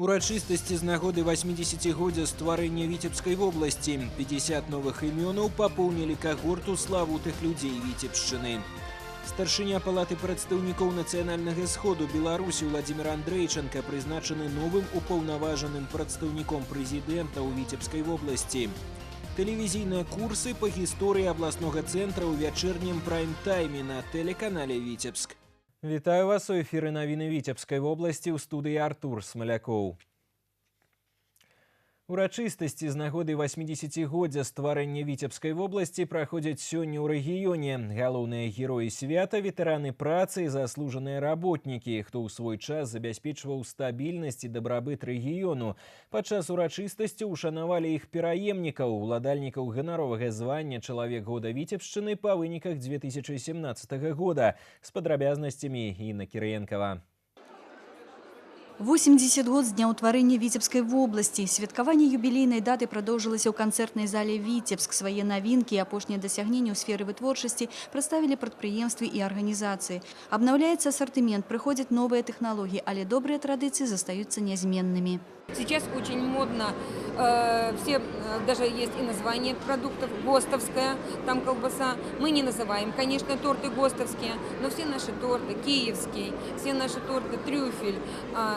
Урачыстасці з нагоды 80-годдзя стварэння Віцебскай вобласці. 50 новых імёнаў папоўнілі кагорту славутых людзей Віцебшчыны. Старшыня палаты прадстаўнікоў нацыянальнага сходу Беларусі Владзімир Андрейченко прызначаны новым упаўнаважаным прадстаўніком прэзідэнта ў Віцебскай вобласці. Тэлевізійныя курсы па гісторыі абласнога цэнтра ў вячэрнім прайм-тайме на тэлеканале Віцебск. Вітаю вас у эфіры навіны Віцебскай вобласці ў студыі Артур Смалякоў. Урачыстасці з нагоды 80-годдзя стварэння Віцебскай вобласці праходзяць сёння ў рэгіёне. Галоўныя героі свята, ветэраны працы і заслужаныя работнікі, хто ў свой час забяспечваў стабільнасць і дабрабыт рэгіёну. Падчас урачыстасці ушанавалі іх пераемнікаў, уладальнікаў ганаровага звання «Чалавек года Віцебшчыны» па выніках 2017 года. З падрабязнасцямі Інна Кірыенкава. 80 год з дня ўтварэння Віцебскай вобласці. Святкаванне юбілейнай даты прадоўжылася ў канцэртнай зале «Віцебск». Свае навінкі і апошнія дасягненні ў сферы вытворчасці прадставілі прадпрыемствы і арганізацыі. Абнаўляецца асартымент, прыходзяць новыя тэхналогіі, але добрыя традыцыі застаюцца нязменнымі. Сейчас очень модно, все, даже есть и название продуктов, ГОСТовская, там колбаса. Мы не называем, конечно, торты ГОСТовские, но все наши торты, киевские, все наши торты, трюфель,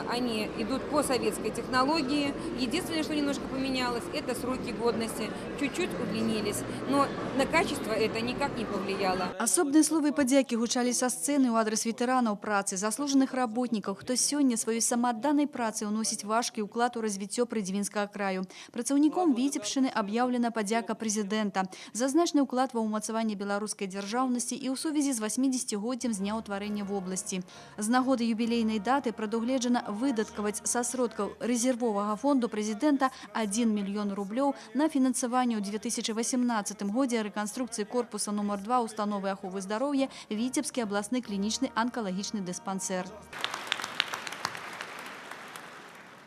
они идут по советской технологии. Единственное, что немножко поменялось, это сроки годности, чуть-чуть удлинились, но на качество это никак не повлияло. Асобныя словы падзякі гучалі са сцэны ў адрас ветэранаў працы, заслужаных работнікаў, хто сёння сваёй самаадданай працы ўносіць важкі ўклад у развіццё прыдзівінскага краю. Працаўніком Віцебшчыны аб'яўлена падзяка прэзідэнта за значны ўклад ва ўмацаванне беларускай дзяржаўнасці і ў сувязі з 80-годдзем з дня ўтварэння вобласці. З нагоды юбілейнай даты прадугледжана выдаткаваць са сродкаў рэзервовага фонду прэзідэнта 1 мільён рублёў на фінансаванне ў 2018 годзе рэканструкцыі корпуса нумар 2 установы аховы здароўя Віцебскі абласны клінічны анкалагічны дыспансер.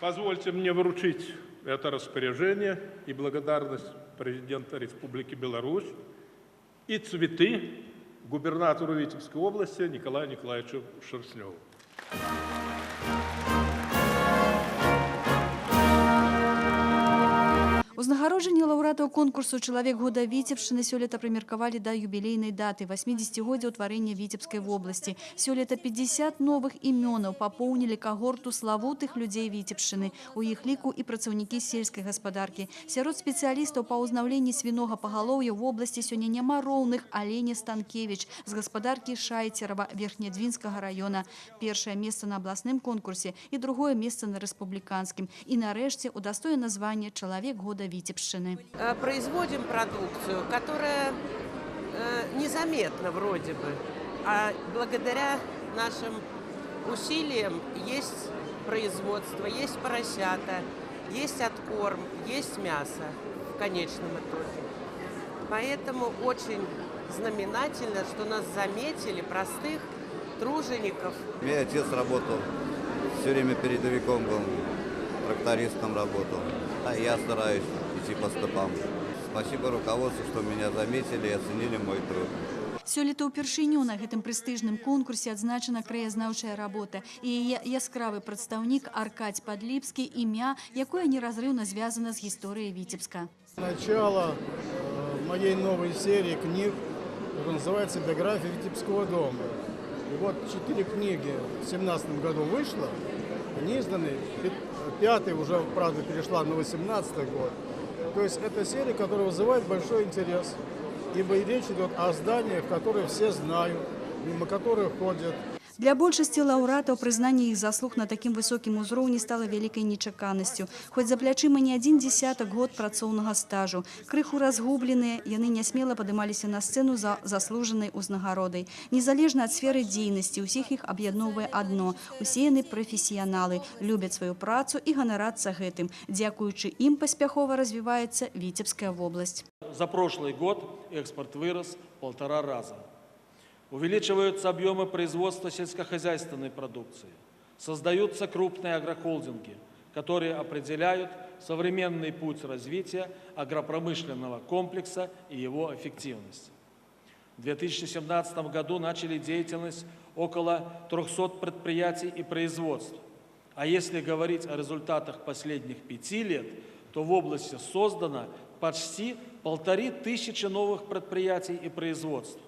Позвольте мне вручить это распоряжение и благодарность президента Республики Беларусь и цветы губернатору Витебской области Николаю Николаевичу Шерстневу. Узнагароджанне лаўрэатаў конкурсу «Чалавек года Віцебшчыны» сёлета прымеркавалі да юбілейнай даты 80-годдзя ўтварэння Віцебскай вобласці. Сёлета 50 новых імёнаў папоўнілі кагорту славутых людзей Віцебшчыны. У іх ліку і працаўнікі сельскай гаспадаркі. Сярод спецыялістаў па ўзнаўленні свінога пагалоўя ў вобласці сёння няма роўных Алені Станкевіч з гаспадаркі Шайцерава Верхнядзвінскага района. Першае месца на абласным конкурсе і другое месца на рэспубліканскім. І нарэшце удастоена звання «Чалавек года Витебшчины». Производим продукцию, которая незаметна вроде бы, а благодаря нашим усилиям есть производство, есть поросята, есть откорм, есть мясо в конечном итоге. Поэтому очень знаменательно, что нас заметили, простых тружеников. Мой отец работал, все время передовиком был, трактористом работал, а я стараюсь идти по стопам. Спасибо руководству, что меня заметили и оценили мой труд. Сёлета ўпершыню на гэтым прэстыжным конкурсе адзначана краязнаўчая работа і яе яскравы прадстаўнік Аркадь Падліпскі, імя, якое неразрыўна звязана з гісторыяй Віцебска. Начало моей новой серии книг, которая называется «Биография Витебского дома». И вот 4 книги в 2017 году вышло, они изданы, 5-й уже, правда, перешла на 2018 год. То есть это серия, которая вызывает большой интерес, ибо и речь идет о зданиях, которые все знают, мимо которых ходят. Для большасці лаўрэатаў прызнанне іх заслуг на такім высокім узроўні стала вялікай нечаканасцю. Хоць за плячыма не адзін дзесятак год працоўнага стажу. Крыху разгубленыя, яны нясмела падымаліся на сцэну за заслужанай узнагародай. Незалежна ад сферы дзейнасці, усіх іх аб'ядноўвае адно. Усе яны прафесіяналы, любяць сваю працу і ганарацца гэтым. Дзякуючы ім паспяхова развіваецца Віцебская вобласць. За прошлый год экспорт вырос в 1,5 раза. Увеличиваются объемы производства сельскохозяйственной продукции. Создаются крупные агрохолдинги, которые определяют современный путь развития агропромышленного комплекса и его эффективность. В 2017 году начали деятельность около 300 предприятий и производств. А если говорить о результатах последних 5 лет, то в области создано почти 1500 новых предприятий и производств.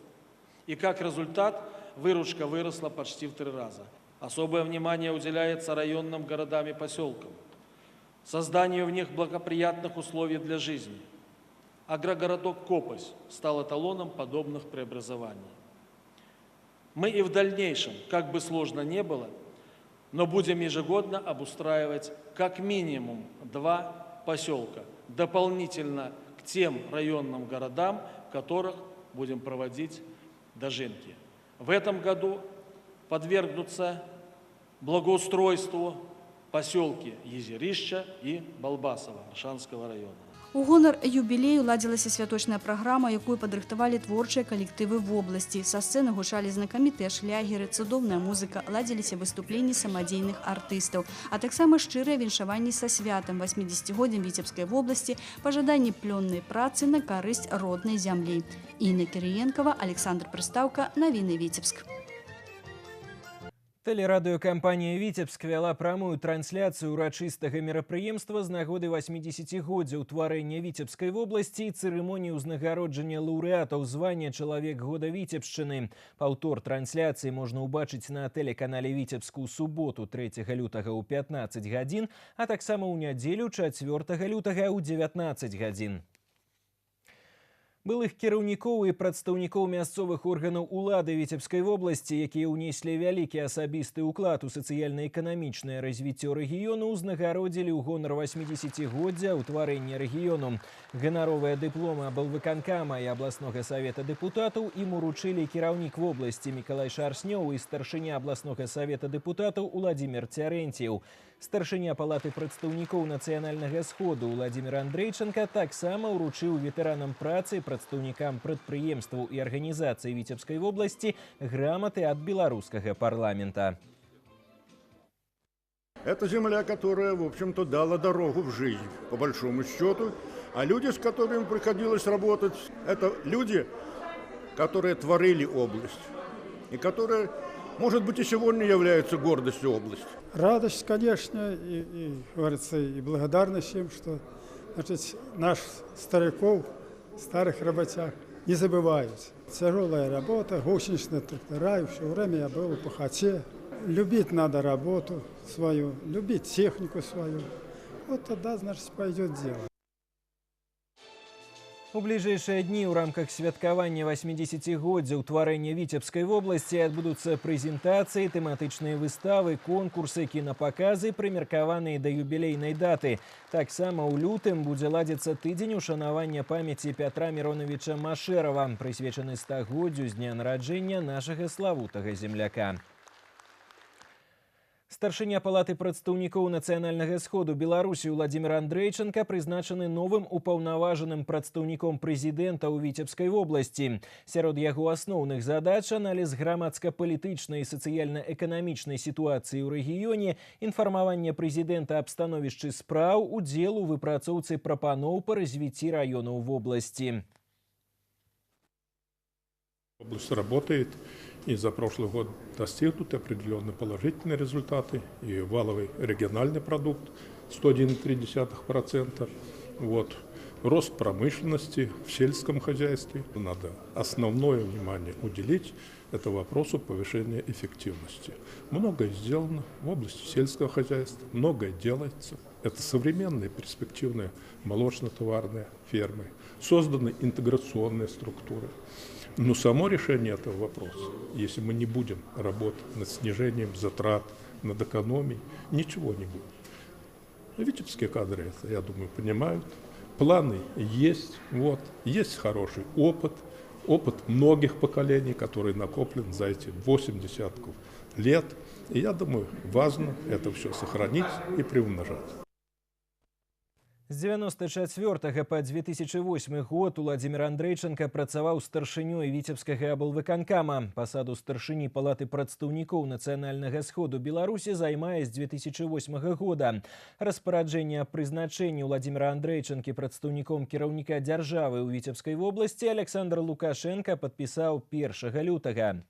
И как результат, выручка выросла почти в 3 раза. Особое внимание уделяется районным городам и поселкам, созданию в них благоприятных условий для жизни. Агрогородок Копоть стал эталоном подобных преобразований. Мы и в дальнейшем, как бы сложно ни было, но будем ежегодно обустраивать как минимум 2 поселка, дополнительно к тем районным городам, в которых будем проводить дожинки. В этом году подвергнутся благоустройству поселки Езерища и Балбасова Аршанского района. У гонар юбілею ладзілася святочная праграма, якую падрыхтавалі творчыя калектывы в области. Са сцэны гучалі знакамітыя шлягеры, цудоўная музыка, ладзіліся выступленні самадзейных артыстаў, а таксама шчырыя віншаванні са святам 80-годдзям Віцебскай вобласці, пажаданні плённай працы на карысць роднай зямлі. Інна Кірыенкова, Александр Прыстаўка, навіны Віцебск. Тэлерадыёкампанія «Віцебск» вяла прамую трансляцыю урачыстага мерапрыемства з нагоды 80-годдзя ўтварэння Віцебскай вобласці і цырымоніі ўзнагароджання лаўрэатаў звання «Чалавек года Віцебшчыны». Паўтор трансляцыі можна ўбачыць на тэлеканале «Віцебск» у суботу 3 лютага ў 15 гадзін, а таксама ў нядзелю 4 лютага ў 19 гадзін. Былых кіраўнікоў і прадстаўнікоў мясцовых органаў улады Віцебскай вобласці, якія ўнеслі вялікі асабісты ўклад у сацыяльна-эканамічнае развіццё рэгіёну, узнагародзілі ў гонар 80-годдзя ўтварэння рэгіёну. Ганаровыя дыпломы аблвыканкама і абласнога савета дэпутатаў ім уручылі кіраўнік вобласці Мікалай Шарснёў і старшыня абласнога савета дэпутатаў Уладзімір Цярэнціў. Старшыня палаты прадстаўнікоў нацыянальнага сходу Уладзімір Андрейчанка таксама ўручыў ветэранам працы, прадстаўнікам прадпрыемстваў і арганізацый Віцебскай вобласці граматы ад беларускага парламента. Это земля, которая, в общем-то, дала дорогу в жизнь, по большому счету. А люди, с которыми приходилось работать, это люди, которые творили область. И которые, может быть, и сегодня являются гордостью области. Радость, конечно, и говорится, и благодарность им, что, значит, наш стариков, старых работяг не забывают. Тяжелая работа, гусеничные трактора, и все время я был в пахоте. Любить надо работу свою, любить технику свою. Вот тогда, значит, пойдет дело. У бліжэйшыя дні ў рамках святкавання 80-годдзя ўтварэння Віцебскай вобласці адбудуцца прэзентацыі, тэматычныя выставы, конкурсы, кінапаказы, прымеркаваныя да юбілейнай даты. Таксама ў лютым будзе ладзіцца тыдзень ушанавання памяці Пятра Міроновіча Машэрава, прысвечаны 100-годдзю з дня нараджэння нашага славутага земляка. Старшыня палаты прадстаўнікоў нацыянальнага сходу Беларусі Уладзімір Андрейчанка прызначаны новым упаўнаважаным прадстаўніком прэзідэнта ў Віцебскай вобласці. Сярод яго асноўных задач аналіз грамадска-палітычнай і сацыяльна-эканамічнай сітуацыі ў рэгіёне, інфармаванне прэзідэнта аб становішчы спраў, удзел у выпрацоўцы прапаноў па развіцці раёнаў вобласці. Область работает, и за прошлый год достигнуты определенные положительные результаты. И валовый региональный продукт 101,3%. Вот. Рост промышленности в сельском хозяйстве. Надо основное внимание уделить это вопросу повышения эффективности. Многое сделано в области сельского хозяйства, многое делается. Это современные перспективные молочно-товарные фермы. Созданы интеграционные структуры. Но само решение этого вопроса, если мы не будем работать над снижением затрат, над экономией, ничего не будет. Витебские кадры это, я думаю, понимают. Планы есть, вот, есть хороший опыт многих поколений, который накоплен за эти 80 лет. И я думаю, важно это все сохранить и приумножать. З 94 па 2008 год Уладзімір Андрейчанка працаваў старшынёй Віцебскага аблвыканкама. Пасаду старшыні палаты прадстаўнікоў нацыянальнага сходу Беларусі займае з 2008 года. Распараджэнне аб прызначэнні Уладзіміра Андрейчанкі прадстаўніком кіраўніка дзяржавы ў Віцебскай вобласці Александр Лукашенко падпісаў 1 лютага.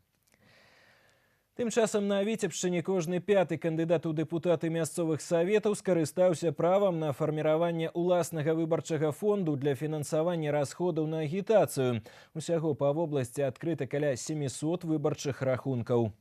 Тым часам на Віцебшчыне кожны пяты кандыдат у дэпутаты мясцовых саветаў скарыстаўся правам на фарміраванне ўласнага выбарчага фонду для фінансавання расходаў на агітацыю. Усяго па вобласці адкрыта каля 700 выбарчых рахункаў.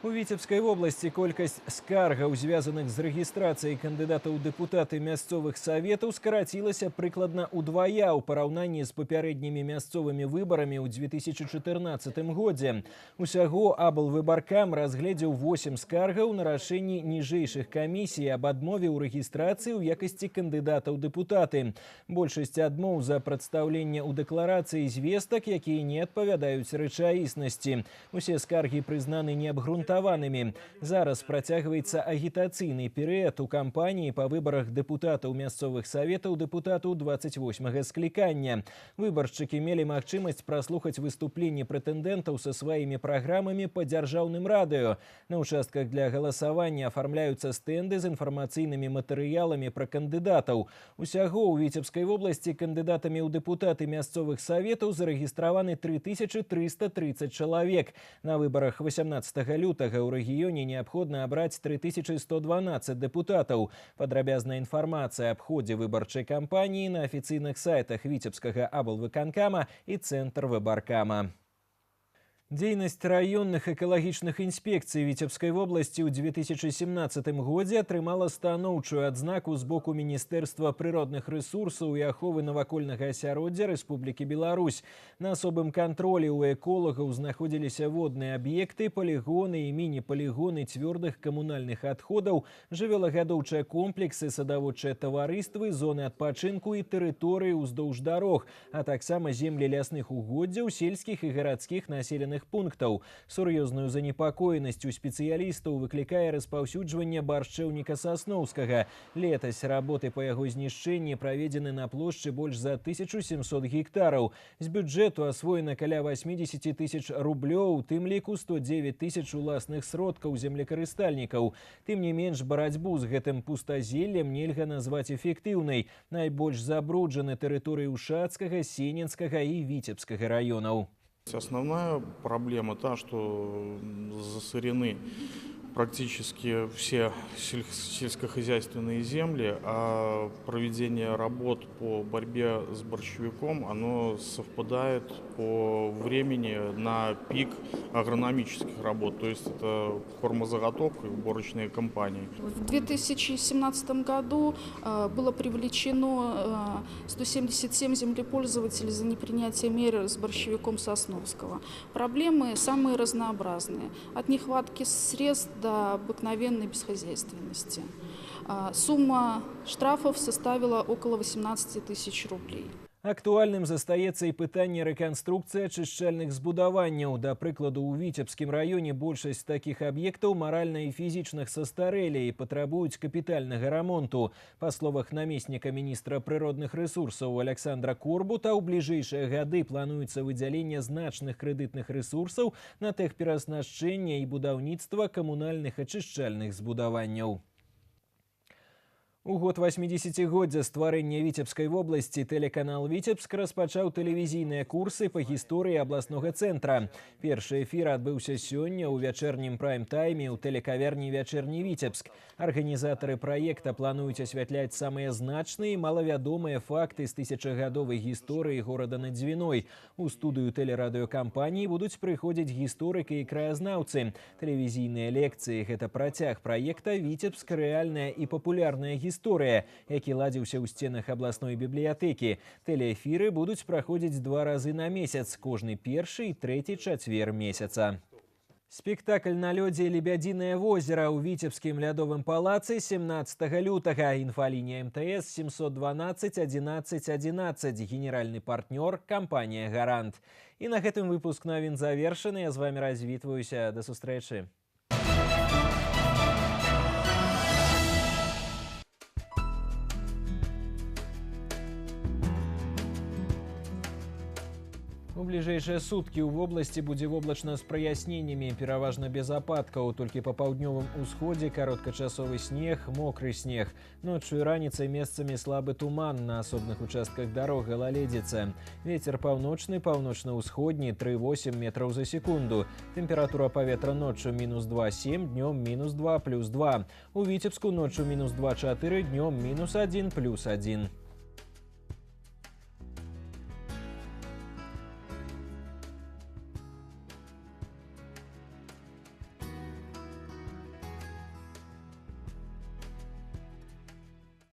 У Віцебскай вобласці колькасць скаргаў, звязаных з рэгістрацыяй кандыдатаў у дэпутаты мясцовых саветаў, скарацілася прыкладна ўдвая ў параўнанні з папярэднімі мясцовымі выбарамі ў 2014 годзе. Усяго аблвыбаркам разгледзеў 8 скаргаў на рашэнні ніжэйшых камісій аб адмове ў рэгістрацыі ў якасці кандыдата ў дэпутаты. Большасць адмоў за прадстаўленне ў дэкларацыі звестак, якія не адпавядаюць рэчаіснасці. Усе скаргі прызнаны неабгрунтаванымі. Зараз працягваецца агітацыйны перыяд у кампаніі па выбарах дэпутатаў мясцовых саветаў дэпутатаў 28-га склікання. Выбаршчыкі мелі магчымасць праслухаць выступленні прэтэндэнтаў са сваімі праграмамі па дзяржаўным радыё. На ўчастках для галасавання афармляюцца стэнды з інфармацыйнымі матэрыяламі пра кандыдатаў. Усяго ў Віцебскай вобласці кандыдатамі ў дэпутаты мясцовых саветаў зарэгістраваны 3330 чалавек. На выбарах 18 лютага ў рэгіёне неабходна абраць 3112 дэпутатаў. Падрабязная інфармацыя аб ходзе выбарчай кампаніі на афіцыйных сайтах Віцебскага аблвыканкама і цэнтрвыбаркама. Дзейнасць раённых экалагічных інспекцый Віцебскай вобласці ў 2017 годзе атрымала станоўчую адзнаку з боку Міністэрства прыродных рэсурсаў і аховы навакольнага асяроддзя Рэспублікі Беларусь. На асобым кантролі ў эколагаў знаходзіліся водныя аб'екты, палігоны і міні-палігоны цвёрдых камунальных адходаў, жывёлагадоўчыя комплексы, садаводчыя таварыствы, зоны адпачынку і тэрыторыі ўздоўж дарог, а таксама землі лясных угоддзяў, сельскіх і гарадскіх населеных пунктаў. Сур'ёзную занепакоенасць у спецыялістаў выклікае распаўсюджванне баршчэўніка сасноўскага. Летась работы па яго знішчэнні праведзены на плошчы больш за 1700 гектараў. З бюджэту асвоена каля 80 тысяч рублёў, у тым ліку 109 тысяч уласных сродкаў землекарыстальнікаў. Тым не менш, барацьбу з гэтым пустазеллем нельга назваць эфектыўнай. Найбольш забруджаны тэрыторыі Ушацкага, Сененскага і Віцебскага раёнаў. Основная проблема та, что засорены практически все сельскохозяйственные земли, а проведение работ по борьбе с борщевиком, оно совпадает по времени на пик агрономических работ, то есть это кормозаготовка и уборочные кампании. В 2017 году было привлечено 177 землепользователей за непринятие мер с борщевиком Сосновского. Проблемы самые разнообразные, от нехватки средств до обыкновенной бесхозяйственности. Сумма штрафов составила около 18 тысяч рублей. Актуальным застаецца і пытанне рэканструкцыі ачышчальных збудаванняў. Да прыкладу, у Віцебскім раёне большасць такіх аб'ектаў маральна і фізічна састарэлі і патрабуюць капітальнага рамонту. Па словах намесніка міністра прыродных рэсурсаў Александра Корбута, у бліжэйшыя гады плануецца выдзяленне значных крэдытных рэсурсаў на тэхперааснашчэнне і будаўніцтва камунальных ачышчальных збудаванняў. У год 80-годдзя стварэння Віцебскай вобласці тэлеканал «Віцебск» распачаў тэлевізійныя курсы па гісторыі абласнога цэнтра. Першы эфір адбыўся сёння ў вячэрнім прайм-тайме ў тэлекаверні «Вячэрні Віцебск». Арганізатары праекта плануюць асвятляць самыя значныя і малавядомыя факты з тысячагадовай гісторыі горада над Дзвіной. У студыю тэлерадыёкампаніі будуць прыходзіць гісторыкі і краязнаўцы. Тэлевізійныя лекцыі – гэта працяг праекта «Віцебск. Рэальная і папулярная гісторыя», які ладзіўся ў сценах абласной бібліятэкі. Тэлеэфіры будуць праходзіць 2 разы на месяц, кожны першы і трэці чацвер месяца. Спектакль на лёдзе «Лебядзінае возера» ў Віцебскім лядовым палацы 17 лютага. Інфалінія МТС 712 11 11. Генеральны партнёр – кампанія «Гарант». І на гэтым выпуск навін завершаны. Я з вамі развітваюся. Да сустрэчы. У бліжэйшыя суткі ў вобласці будзе воблачна з праясненнямі, пераважна без ападкаў. Толькі па паўднёвым усходзе кароткачасовы снег, мокры снег. Ноччу і раніцай месцамі слабы туман, на асобных участках дарог галаледзіца. Вецер паўночны, паўночна-ўсходні 3,8 метраў за секунду. Тэмпература паветра ноччу -2,7, днём -2 +2. У Віцебску ноччу -2,4, днём -1 +1.